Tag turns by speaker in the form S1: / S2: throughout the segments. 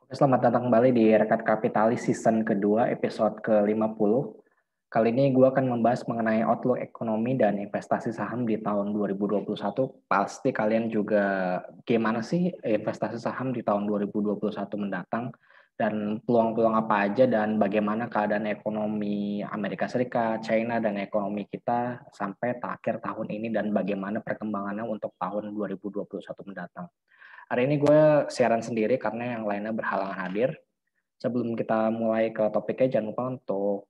S1: Selamat datang kembali di Rekat Kapitalis season kedua episode ke-50. Kali ini gue akan membahas mengenai outlook ekonomi dan investasi saham di tahun 2021. Pasti kalian juga gimana sih investasi saham di tahun 2021 mendatang dan peluang-peluang apa aja dan bagaimana keadaan ekonomi Amerika Serikat, China, dan ekonomi kita sampai akhir tahun ini dan bagaimana perkembangannya untuk tahun 2021 mendatang. Hari ini gue siaran sendiri karena yang lainnya berhalangan hadir. Sebelum kita mulai ke topiknya, jangan lupa untuk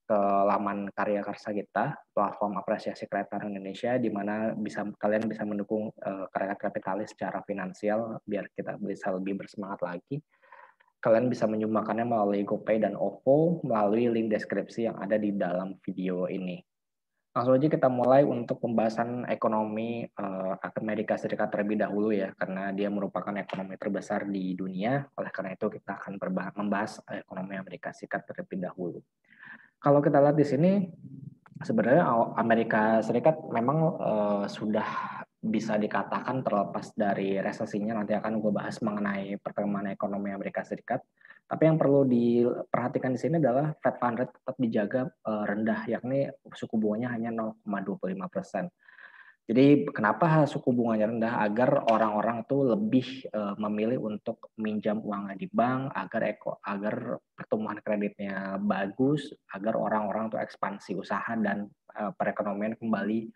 S1: ke laman Karya Karsa kita, platform apresiasi kreator Indonesia, di mana kalian bisa mendukung karya kapitalis secara finansial biar kita bisa lebih bersemangat lagi. Kalian bisa menyumbangkannya melalui GoPay dan OVO melalui link deskripsi yang ada di dalam video ini. Langsung aja kita mulai untuk pembahasan ekonomi Amerika Serikat terlebih dahulu ya, karena dia merupakan ekonomi terbesar di dunia. Oleh karena itu kita akan membahas ekonomi Amerika Serikat terlebih dahulu. Kalau kita lihat di sini, sebenarnya Amerika Serikat memang sudah bisa dikatakan terlepas dari resesinya. Nanti akan gue bahas mengenai perkembangan ekonomi Amerika Serikat. Tapi yang perlu diperhatikan di sini adalah Fed Fund Rate tetap dijaga rendah, yakni suku bunganya hanya 0,25%. Jadi kenapa suku bunganya rendah? Agar orang-orang tuh lebih memilih untuk minjam uangnya di bank, agar pertumbuhan kreditnya bagus, agar orang-orang tuh ekspansi usaha dan perekonomian kembali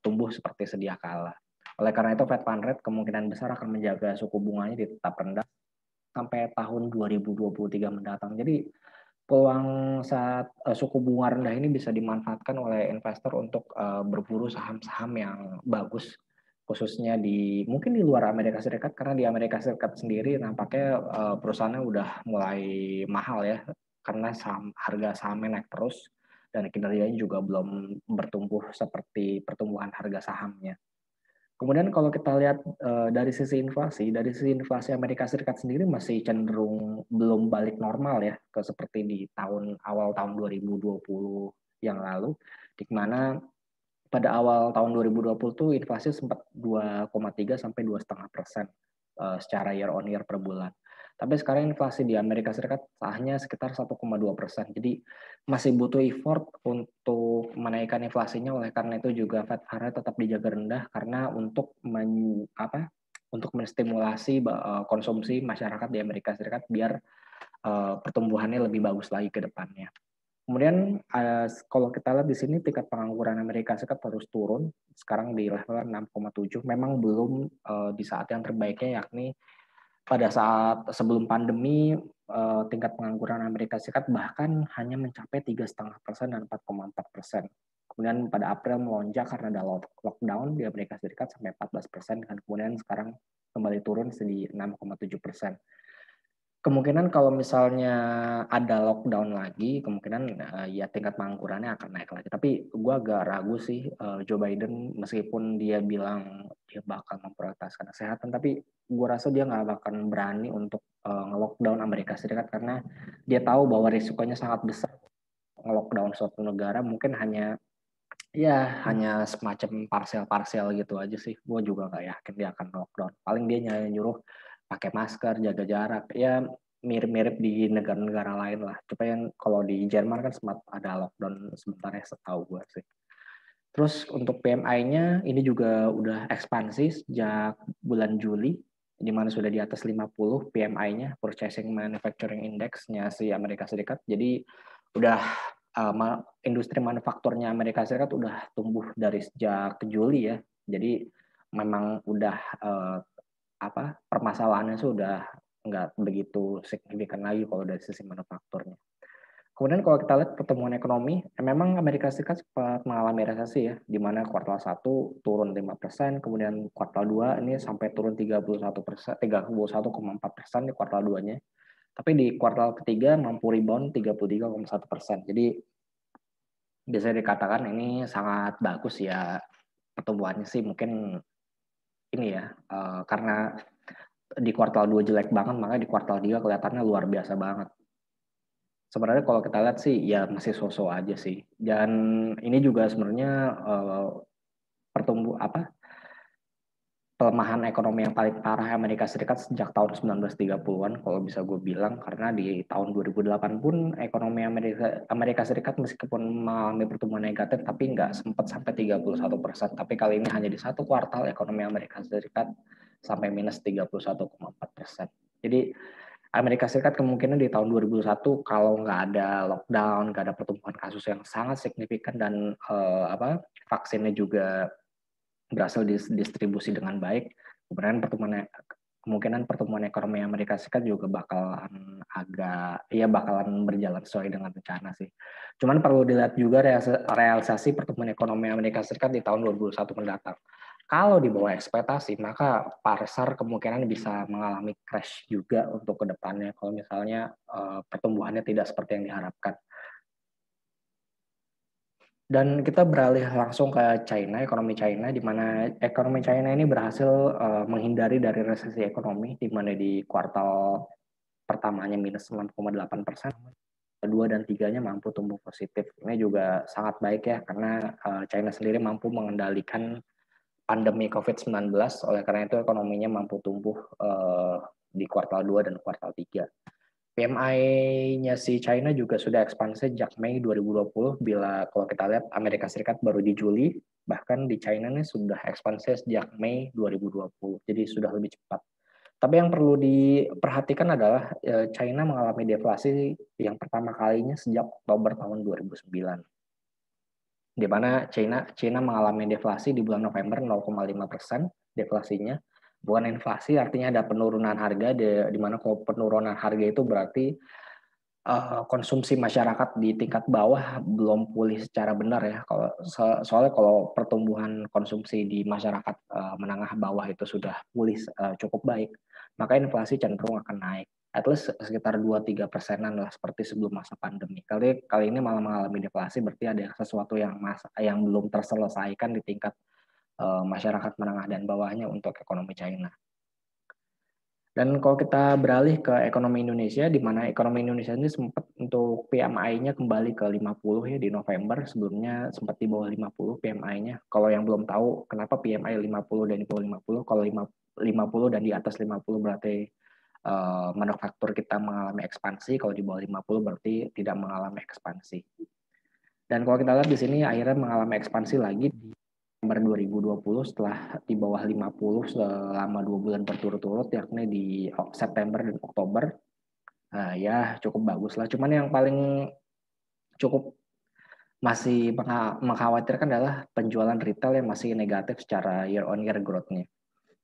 S1: tumbuh seperti sedia kala. Oleh karena itu Fed Fund Rate kemungkinan besar akan menjaga suku bunganya tetap rendah sampai tahun 2023 mendatang. Jadi peluang saat suku bunga rendah ini bisa dimanfaatkan oleh investor untuk berburu saham-saham yang bagus, khususnya mungkin di luar Amerika Serikat, karena di Amerika Serikat sendiri nampaknya perusahaannya udah mulai mahal ya, karena harga sahamnya naik terus dan kinerjanya juga belum bertumbuh seperti pertumbuhan harga sahamnya. Kemudian kalau kita lihat dari sisi inflasi Amerika Serikat sendiri masih cenderung belum balik normal ya, ke seperti di awal tahun 2020 yang lalu, di mana pada awal tahun 2020 tuh inflasi sempat 2,3 sampai 2,5% secara year on year per bulan. Tapi sekarang inflasi di Amerika Serikat hanya sekitar 1,2%. Jadi masih butuh effort untuk menaikkan inflasinya. Oleh karena itu juga Fed Fund Rate tetap dijaga rendah karena untuk menstimulasi konsumsi masyarakat di Amerika Serikat biar pertumbuhannya lebih bagus lagi ke depannya. Kemudian kalau kita lihat di sini tingkat pengangguran Amerika Serikat terus turun, sekarang di level 6,7. Memang belum di saat yang terbaiknya, yakni pada saat sebelum pandemi tingkat pengangguran Amerika Serikat bahkan hanya mencapai 3,5% dan 4,4%. Kemudian pada April melonjak karena ada lockdown di Amerika Serikat sampai 14%, dan kemudian sekarang kembali turun di 6,7%. Kemungkinan kalau misalnya ada lockdown lagi, kemungkinan ya tingkat penganggurannya akan naik lagi. Tapi gue agak ragu sih Joe Biden, meskipun dia bilang dia bakal memprioritaskan kesehatan, tapi gue rasa dia nggak akan berani untuk nge-lockdown Amerika Serikat karena dia tahu bahwa risikonya sangat besar. Nge-lockdown suatu negara mungkin hanya semacam parsial-parsial gitu aja sih. Gue juga nggak yakin dia akan lockdown. Paling dia nyuruh pakai masker, jaga jarak. Ya mirip-mirip di negara-negara lain lah. Coba yang kalau di Jerman kan sempat ada lockdown sebentar ya, setahu gue sih. Terus untuk PMI-nya ini juga udah ekspansi sejak bulan Juli, di mana sudah di atas 50 PMI-nya, Purchasing Manufacturing Index-nya si Amerika Serikat. Jadi udah industri manufakturnya Amerika Serikat udah tumbuh dari sejak Juli ya. Jadi memang udah permasalahannya sudah nggak begitu signifikan lagi kalau dari sisi manufakturnya. Kemudian kalau kita lihat pertumbuhan ekonomi, memang Amerika Serikat sempat mengalami resesi ya, di mana kuartal 1 turun 5%, kemudian kuartal 2 ini sampai turun 31%, 31,4% di kuartal 2-nya. Tapi di kuartal ketiga mampu rebound 33,1%. Jadi bisa dikatakan ini sangat bagus ya pertumbuhannya sih, mungkin ini ya karena di kuartal 2 jelek banget, makanya di kuartal 3 kelihatannya luar biasa banget. Sebenarnya kalau kita lihat sih ya masih sosok aja sih. Dan ini juga sebenarnya pelemahan ekonomi yang paling parah Amerika Serikat sejak tahun 1930-an kalau bisa gue bilang, karena di tahun 2008 pun ekonomi Amerika Serikat meskipun mengalami pertumbuhan negatif tapi nggak sempat sampai 31%, tapi kali ini hanya di satu kuartal ekonomi Amerika Serikat sampai minus 31,4%. Jadi Amerika Serikat kemungkinan di tahun 2021 kalau nggak ada lockdown, nggak ada pertumbuhan kasus yang sangat signifikan dan vaksinnya juga berhasil distribusi dengan baik, kemungkinan pertumbuhan ekonomi Amerika Serikat juga bakalan berjalan sesuai dengan rencana sih. Cuman perlu dilihat juga realisasi pertumbuhan ekonomi Amerika Serikat di tahun 2021 mendatang. Kalau di bawah ekspektasi, maka pasar kemungkinan bisa mengalami crash juga untuk kedepannya kalau misalnya pertumbuhannya tidak seperti yang diharapkan. Dan kita beralih langsung ke China, ekonomi China, di mana ekonomi China ini berhasil menghindari dari resesi ekonomi, di mana di kuartal pertamanya minus 9,8%, kedua dan tiganya mampu tumbuh positif. Ini juga sangat baik ya, karena China sendiri mampu mengendalikan pandemi COVID-19, oleh karena itu ekonominya mampu tumbuh di kuartal 2 dan kuartal 3. PMI-nya si China juga sudah ekspansi sejak Mei 2020, bila kalau kita lihat Amerika Serikat baru di Juli, bahkan di China ini sudah ekspansi sejak Mei 2020, jadi sudah lebih cepat. Tapi yang perlu diperhatikan adalah China mengalami deflasi yang pertama kalinya sejak Oktober tahun 2009, di mana China mengalami deflasi di bulan November 0,5% deflasinya. Bukan inflasi, artinya ada penurunan harga, di mana kalau penurunan harga itu berarti konsumsi masyarakat di tingkat bawah belum pulih secara benar ya. Soalnya kalau pertumbuhan konsumsi di masyarakat menengah bawah itu sudah pulih cukup baik, maka inflasi cenderung akan naik. At least sekitar 2-3%-an lah seperti sebelum masa pandemi. Kali ini malah mengalami deflasi, berarti ada sesuatu yang belum terselesaikan di tingkat masyarakat menengah dan bawahnya untuk ekonomi China. Dan kalau kita beralih ke ekonomi Indonesia, di mana ekonomi Indonesia ini sempat untuk PMI-nya kembali ke 50 ya di November, sebelumnya sempat di bawah 50 PMI-nya. Kalau yang belum tahu kenapa PMI 50 dan di bawah 50, kalau 50 dan di atas 50 berarti manufaktur kita mengalami ekspansi, kalau di bawah 50 berarti tidak mengalami ekspansi. Dan kalau kita lihat di sini akhirnya mengalami ekspansi lagi di November 2020 setelah di bawah 50 selama 2 bulan berturut-turut, yakni di September dan Oktober. Ya cukup bagus lah. Cuman yang paling cukup masih mengkhawatirkan adalah penjualan retail yang masih negatif secara year on year growth-nya.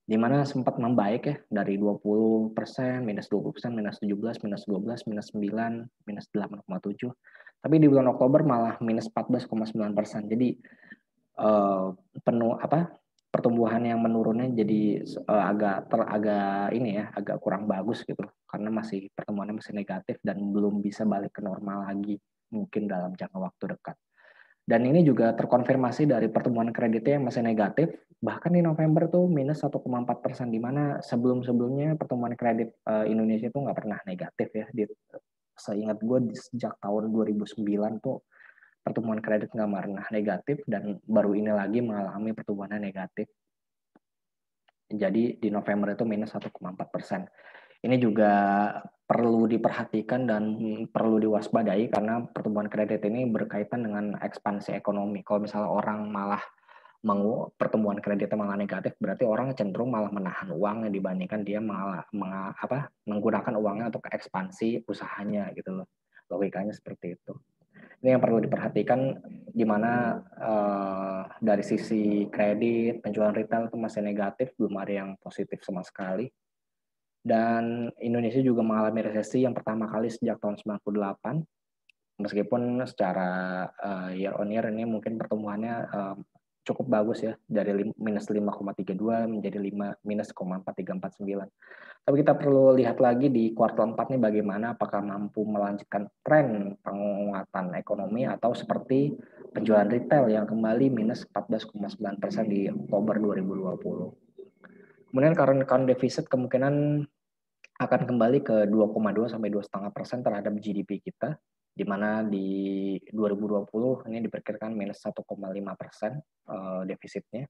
S1: Di mana sempat membaik ya dari 20%, minus 20%, minus 17, minus 12, minus 9, minus 8,7. Tapi di bulan Oktober malah minus 14,9%. Jadi pertumbuhan yang menurunnya jadi agak kurang bagus gitu, karena pertumbuhannya masih negatif dan belum bisa balik ke normal lagi mungkin dalam jangka waktu dekat. Dan ini juga terkonfirmasi dari pertumbuhan kreditnya yang masih negatif, bahkan di November tuh minus 1,4%, di mana sebelum-sebelumnya pertumbuhan kredit Indonesia tuh nggak pernah negatif ya. Seingat gue sejak tahun 2009 tuh pertumbuhan kredit nggak pernah negatif, dan baru ini lagi mengalami pertumbuhan negatif. Jadi di November itu minus 1,4%. Ini juga perlu diperhatikan dan perlu diwaspadai karena pertumbuhan kredit ini berkaitan dengan ekspansi ekonomi. Kalau misalnya orang malah pertumbuhan kreditnya malah negatif, berarti orang cenderung malah menahan uangnya dibandingkan dia menggunakan uangnya untuk ekspansi usahanya gitu loh. Logikanya seperti itu. Ini yang perlu diperhatikan, di mana dari sisi kredit, penjualan retail itu masih negatif, belum ada yang positif sama sekali. Dan Indonesia juga mengalami resesi yang pertama kali sejak tahun 98, meskipun secara year on year ini mungkin pertumbuhannya cukup bagus ya, dari minus 5,32 menjadi minus 0,4349. Tapi kita perlu lihat lagi di kuartal 4 nih bagaimana, apakah mampu melanjutkan tren penguatan ekonomi atau seperti penjualan retail yang kembali minus 14,9% di Oktober 2020. Kemudian current account deficit kemungkinan akan kembali ke 2,2 sampai 2,5% terhadap GDP kita, di mana di 2020 ini diperkirakan minus 1,5% defisitnya.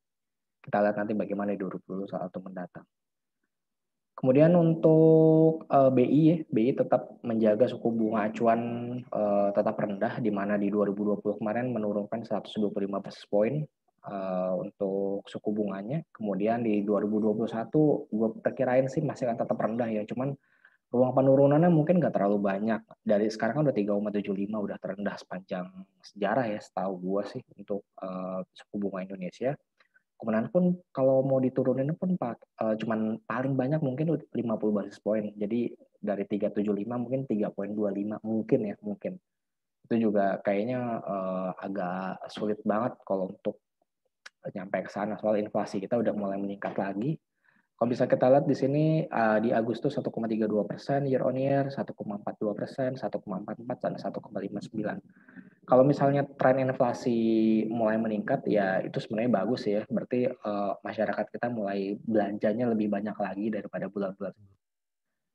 S1: Kita lihat nanti bagaimana di 2021 mendatang. Kemudian untuk BI tetap menjaga suku bunga acuan tetap rendah, di mana di 2020 kemarin menurunkan 125 basis point untuk suku bunganya. Kemudian di 2021 gue perkirain sih masih akan tetap rendah ya, cuman ruang penurunannya mungkin nggak terlalu banyak. Dari sekarang kan udah 3,75, udah terendah sepanjang sejarah ya setahu gue sih untuk suku bunga Indonesia. Kemudian pun kalau mau diturunin pun cuman paling banyak mungkin 50 basis point. Jadi dari 375 mungkin 3,25 mungkin ya, mungkin. Itu juga kayaknya agak sulit banget kalau untuk nyampe ke sana, soal inflasi kita udah mulai meningkat lagi. Kalau bisa kita lihat di sini di Agustus 1,32% year on year, 1,42%, 1,44 dan 1,59. Kalau misalnya tren inflasi mulai meningkat ya itu sebenarnya bagus ya. Berarti masyarakat kita mulai belanjanya lebih banyak lagi daripada bulan-bulan.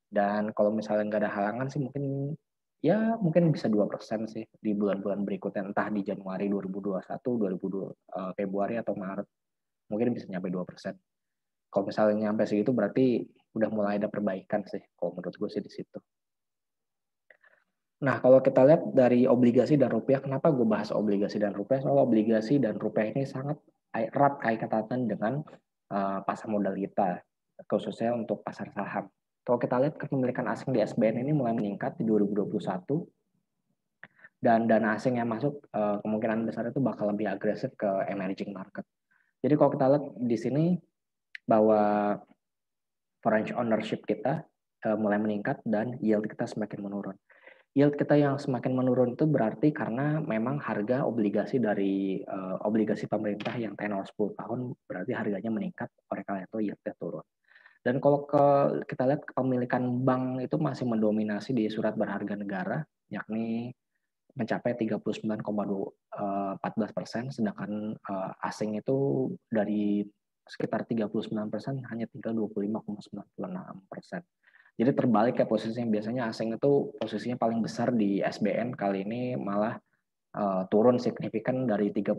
S1: Dan kalau misalnya nggak ada halangan sih mungkin bisa 2% sih di bulan-bulan berikutnya, entah di Januari 2021, 2022, Februari atau Maret. Mungkin bisa nyampe 2%. Kalau misalnya nyampe segitu berarti udah mulai ada perbaikan sih. Kalau menurut gue sih di situ. Nah, kalau kita lihat dari obligasi dan rupiah, kenapa gue bahas obligasi dan rupiah? Soal obligasi dan rupiah ini sangat erat kaitannya dengan pasar modal kita, khususnya untuk pasar saham. Kalau kita lihat kepemilikan asing di SBN ini mulai meningkat di 2021, dan dana asing yang masuk kemungkinan besar itu bakal lebih agresif ke emerging market. Jadi kalau kita lihat di sini bahwa foreign ownership kita mulai meningkat dan yield kita semakin menurun. Yield kita yang semakin menurun itu berarti karena memang harga obligasi dari obligasi pemerintah yang tenor 10 tahun berarti harganya meningkat, oleh karena itu yieldnya turun. Dan kalau kita lihat kepemilikan bank itu masih mendominasi di surat berharga negara, yakni mencapai 39,14%, sedangkan asing itu dari sekitar 39% hanya tinggal 25,96%. Jadi terbalik ya posisinya, biasanya asing itu posisinya paling besar di SBN, kali ini malah turun signifikan dari 39%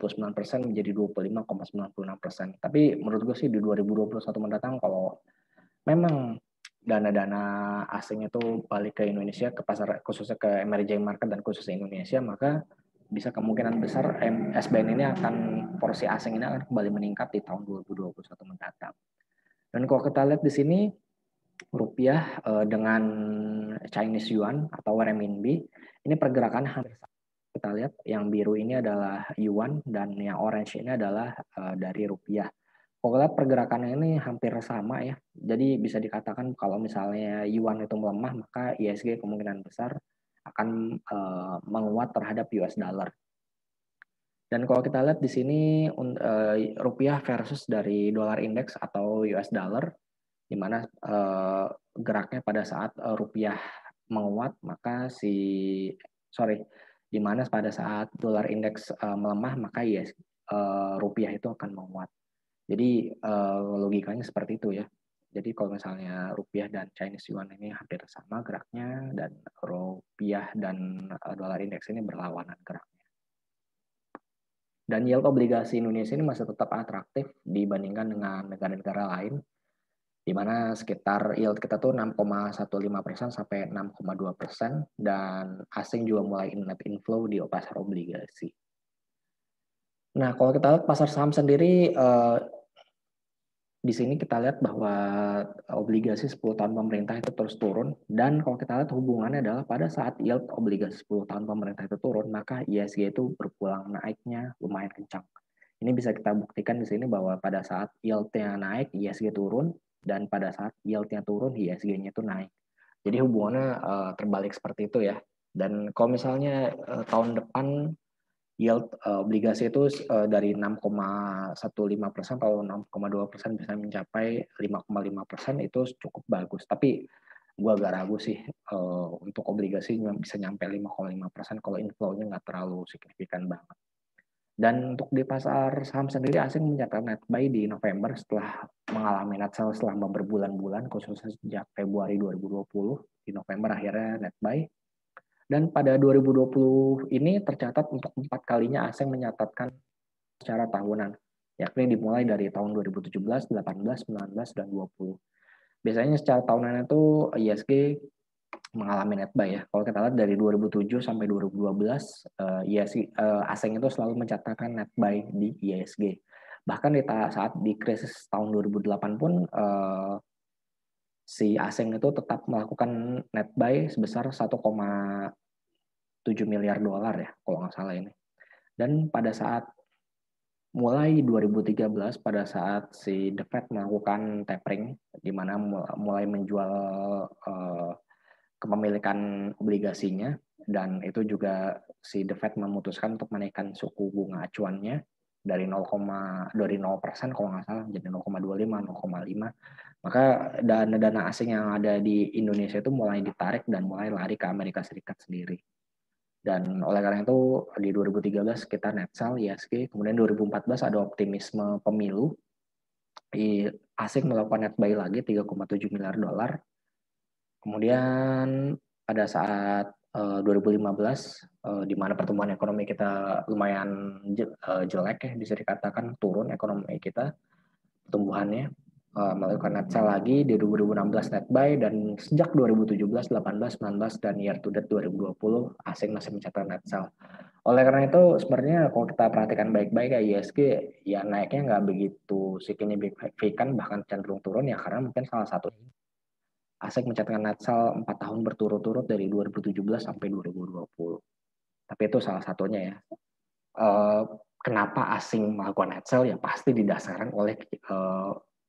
S1: menjadi 25,96%. Tapi menurut gue sih di 2021 mendatang kalau memang dana-dana asing itu balik ke Indonesia, ke pasar khususnya ke emerging market dan khususnya Indonesia, maka bisa kemungkinan besar SBN ini porsi asing ini akan kembali meningkat di tahun 2021 mendatang. Dan kalau kita lihat di sini rupiah dengan Chinese yuan atau renminbi ini pergerakan hampir sama. Kita lihat yang biru ini adalah yuan dan yang orange ini adalah dari rupiah. Pokoknya pergerakannya ini hampir sama ya. Jadi bisa dikatakan kalau misalnya yuan itu melemah maka ISG kemungkinan besar akan menguat terhadap US dollar. Dan kalau kita lihat di sini rupiah versus dari dolar indeks atau US dollar, di mana geraknya pada saat rupiah menguat maka di mana pada saat dolar indeks melemah maka rupiah itu akan menguat. Jadi logikanya seperti itu ya. Jadi kalau misalnya rupiah dan Chinese yuan ini hampir sama geraknya dan rupiah dan dolar indeks ini berlawanan geraknya. Dan yield obligasi Indonesia ini masih tetap atraktif dibandingkan dengan negara-negara lain, di mana sekitar yield kita tuh 6,15% sampai 6,2%, dan asing juga mulai net inflow di pasar obligasi. Nah, kalau kita lihat pasar saham sendiri, di sini kita lihat bahwa obligasi 10 tahun pemerintah itu terus turun, dan kalau kita lihat hubungannya adalah pada saat yield obligasi 10 tahun pemerintah itu turun, maka ISG itu berpulang naiknya lumayan kencang. Ini bisa kita buktikan di sini bahwa pada saat yield-nya naik, ISG turun, dan pada saat yield-nya turun, ISG-nya itu naik. Jadi hubungannya terbalik seperti itu ya. Dan kalau misalnya tahun depan yield obligasi itu dari 6,15% atau 6,2% bisa mencapai 5,5%, itu cukup bagus. Tapi gue agak ragu sih untuk obligasi bisa nyampe 5,5% kalau inflow-nya nggak terlalu signifikan banget. Dan untuk di pasar saham sendiri, asing mencatat net buy di November setelah mengalami net sell selama berbulan-bulan, khususnya sejak Februari 2020, di November akhirnya net buy. Dan pada 2020 ini tercatat untuk 4 kalinya asing mencatatkan secara tahunan. yakni dimulai dari tahun 2017, 18, 19, dan 20. Biasanya secara tahunan itu ISG mengalami net buy ya. Kalau kita lihat dari 2007 sampai 2012, ISG, asing itu selalu mencatatkan net buy di ISG. Bahkan saat di krisis tahun 2008 pun si asing itu tetap melakukan net buy sebesar 1,7 miliar dolar ya, kalau nggak salah ini. Dan pada saat mulai 2013, pada saat si The Fed melakukan tapering, di mana mulai menjual kepemilikan obligasinya, dan itu juga si The Fed memutuskan untuk menaikkan suku bunga acuannya dari 0% kalau nggak salah jadi 0,25, 0,5. Maka dana-dana asing yang ada di Indonesia itu mulai ditarik dan mulai lari ke Amerika Serikat sendiri. Dan oleh karena itu di 2013 kita net sell ISG, kemudian 2014 ada optimisme pemilu, asing melakukan net buy lagi 3,7 miliar dolar. Kemudian pada saat 2015 di mana pertumbuhan ekonomi kita lumayan jelek ya, bisa dikatakan turun ekonomi kita pertumbuhannya, melakukan net sell lagi di 2016 net buy, dan sejak 2017, 18, 19, dan year to date 2020 asing masih mencatat net sell. Oleh karena itu sebenarnya kalau kita perhatikan baik-baik ya ISG ya naiknya nggak begitu signifikan, bahkan cenderung turun ya karena mungkin salah satu asing mencatatkan net sell 4 tahun berturut-turut dari 2017 sampai 2020. Tapi itu salah satunya ya. Kenapa asing melakukan net sell ya pasti didasarkan oleh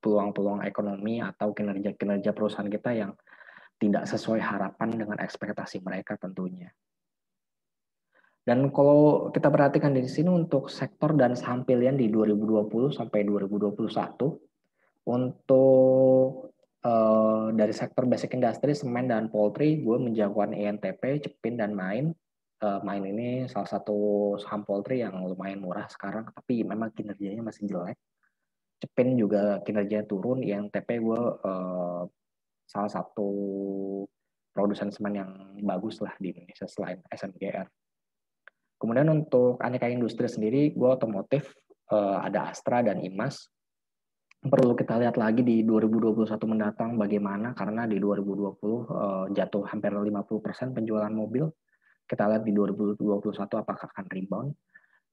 S1: peluang-peluang ekonomi atau kinerja perusahaan kita yang tidak sesuai harapan dengan ekspektasi mereka tentunya. Dan kalau kita perhatikan di sini untuk sektor dan saham pilihan di 2020 sampai 2021, untuk dari sektor basic industry, semen dan poultry, gue menjagokan INTP, Cepin, dan Main. Main ini salah satu saham poultry yang lumayan murah sekarang, tapi memang kinerjanya masih jelek. Cepin juga kinerjanya turun, INTP gue salah satu produsen semen yang bagus lah di Indonesia selain SMGR. Kemudian untuk aneka industri sendiri, gue otomotif, ada Astra dan Imas. Perlu kita lihat lagi di 2021 mendatang bagaimana, karena di 2020 jatuh hampir 50% penjualan mobil. Kita lihat di 2021 apakah akan rebound.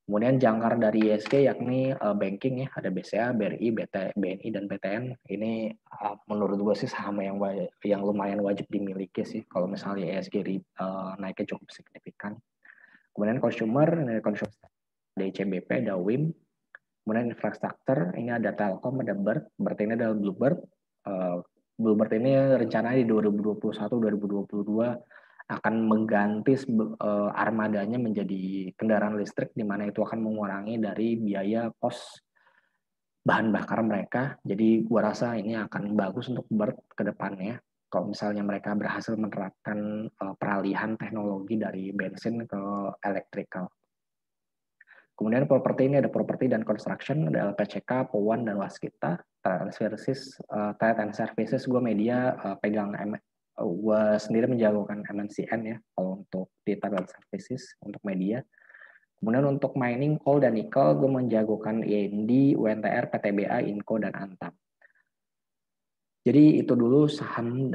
S1: Kemudian jangkar dari ISG yakni banking ya, ada BCA, BRI, BNI, dan BTN. Ini menurut gue sih saham yang lumayan wajib dimiliki sih kalau misalnya ISG naiknya cukup signifikan. Kemudian consumer ada ICBP, ada WIM. Kemudian infrastruktur, ini ada Telkom, ada Bird ini adalah Bluebird. Bluebird ini rencananya di 2021-2022 akan mengganti armadanya menjadi kendaraan listrik, di mana itu akan mengurangi dari biaya kos bahan bakar mereka. Jadi gua rasa ini akan bagus untuk Bird ke depannya. Kalau misalnya mereka berhasil menerapkan peralihan teknologi dari bensin ke electrical. Kemudian properti ini ada properti dan construction, ada LPCK, POWAN, dan Waskita. Trade and Services gue media pegang, gue sendiri menjagokan MNCN ya kalau untuk di Trade and Services untuk media. Kemudian untuk mining, coal, dan nickel gue menjagokan IND, UNTR, PTBA, Inco, dan Antam. Jadi itu dulu saham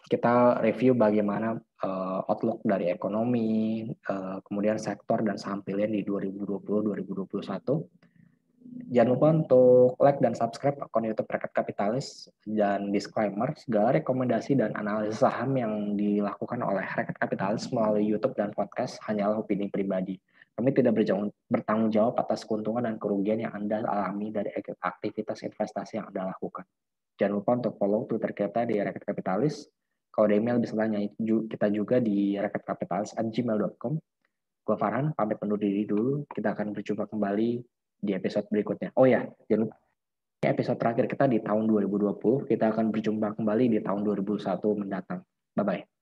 S1: kita review bagaimana outlook dari ekonomi, kemudian sektor dan saham pilihan di 2020-2021. Jangan lupa untuk like dan subscribe akun YouTube Rakyat Kapitalis, dan disclaimer, segala rekomendasi dan analisis saham yang dilakukan oleh Rakyat Kapitalis melalui YouTube dan podcast hanyalah opini pribadi. Kami tidak bertanggung jawab atas keuntungan dan kerugian yang Anda alami dari aktivitas investasi yang Anda lakukan. Jangan lupa untuk follow Twitter kita di Rakyat Kapitalis. Kalau ada email bisa tanya kita juga di rakyatkapitalis@gmail.com. Gue Farhan, pamit undur diri dulu. Kita akan berjumpa kembali di episode berikutnya. Oh ya, jangan lupa episode terakhir kita di tahun 2020. Kita akan berjumpa kembali di tahun 2021 mendatang. Bye-bye.